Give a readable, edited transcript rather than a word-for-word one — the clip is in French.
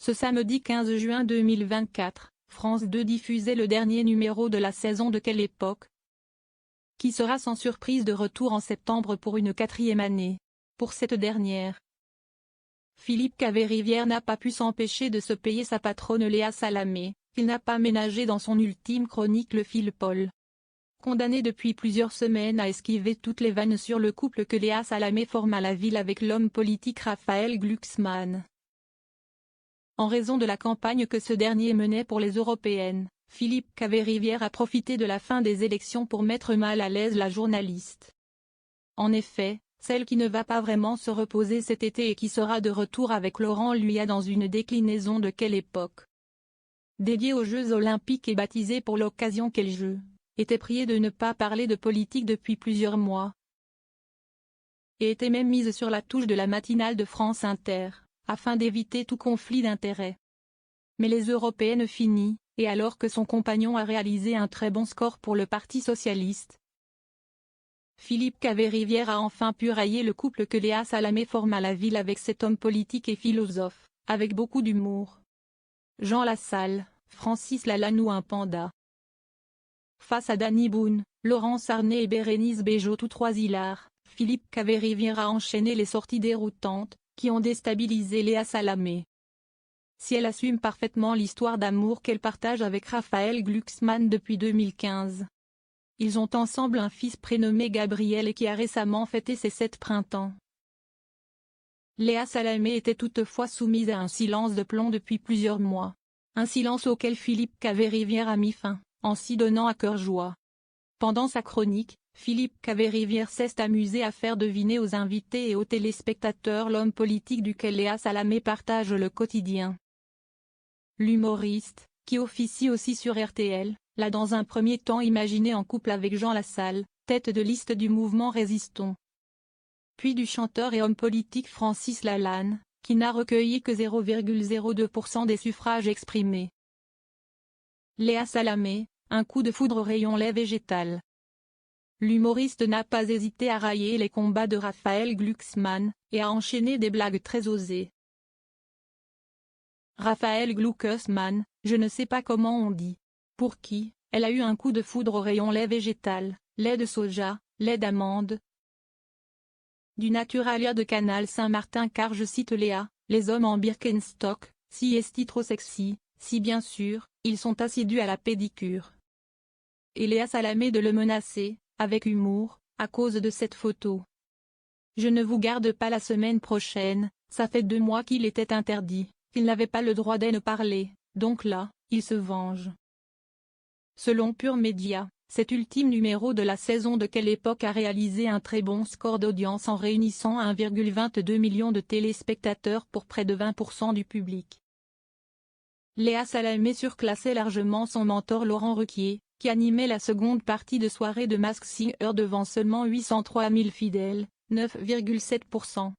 Ce samedi 15 juin 2024, France 2 diffusait le dernier numéro de la saison de Quelle époque, qui sera sans surprise de retour en septembre pour une 4e année. Pour cette dernière, Philippe Caverivière n'a pas pu s'empêcher de se payer sa patronne Léa Salamé, qu'il n'a pas ménagé dans son ultime chronique Le Fil Paul. Condamné depuis plusieurs semaines à esquiver toutes les vannes sur le couple que Léa Salamé forme à la ville avec l'homme politique Raphaël Glucksmann. En raison de la campagne que ce dernier menait pour les européennes, Philippe Caverivière a profité de la fin des élections pour mettre mal à l'aise la journaliste. En effet, celle qui ne va pas vraiment se reposer cet été et qui sera de retour avec Laurent Luyat dans une déclinaison de Quelle époque, dédiée aux Jeux Olympiques et baptisée pour l'occasion Quel jeu, était priée de ne pas parler de politique depuis plusieurs mois, et était même mise sur la touche de la matinale de France Inter, afin d'éviter tout conflit d'intérêts. Mais les européennes finissent, et alors que son compagnon a réalisé un très bon score pour le Parti socialiste, Philippe Caverivière a enfin pu railler le couple que Léa Salamé forme à la ville avec cet homme politique et philosophe, avec beaucoup d'humour. Jean Lassalle, Francis Lalanne ou un panda. Face à Danny Boone, Laurence Arnay et Bérénice Bejo tous trois hilars, Philippe Caverivière a enchaîné les sorties déroutantes, qui ont déstabilisé Léa Salamé. Si elle assume parfaitement l'histoire d'amour qu'elle partage avec Raphaël Glucksmann depuis 2015. Ils ont ensemble un fils prénommé Gabriel et qui a récemment fêté ses 7 printemps. Léa Salamé était toutefois soumise à un silence de plomb depuis plusieurs mois. Un silence auquel Philippe Caverivière a mis fin, en s'y donnant à cœur joie. Pendant sa chronique, Philippe Caverivière s'est amusé à faire deviner aux invités et aux téléspectateurs l'homme politique duquel Léa Salamé partage le quotidien. L'humoriste, qui officie aussi sur RTL, l'a dans un premier temps imaginé en couple avec Jean Lassalle, tête de liste du mouvement Résistons. Puis du chanteur et homme politique Francis Lalanne, qui n'a recueilli que 0,02% des suffrages exprimés. Léa Salamé, un coup de foudre au rayon lait végétal. L'humoriste n'a pas hésité à railler les combats de Raphaël Glucksmann, et à enchaîner des blagues très osées. Raphaël Glucksmann, je ne sais pas comment on dit. Pour qui, elle a eu un coup de foudre au rayon lait végétal, lait de soja, lait d'amande. Du Naturalia de Canal Saint-Martin car je cite Léa, les hommes en Birkenstock, si est-il trop sexy, si bien sûr, ils sont assidus à la pédicure. Et Léa Salamé de le menacer, avec humour, à cause de cette photo. Je ne vous garde pas la semaine prochaine, ça fait 2 mois qu'il était interdit, qu'il n'avait pas le droit d'en parler, donc là, il se venge. Selon Pure Média, cet ultime numéro de la saison de Quelle époque a réalisé un très bon score d'audience en réunissant 1,22 million de téléspectateurs pour près de 20% du public. Léa Salamé surclassait largement son mentor Laurent Ruquier, qui animait la seconde partie de soirée de Masked Singer devant seulement 803 000 fidèles, 9,7%.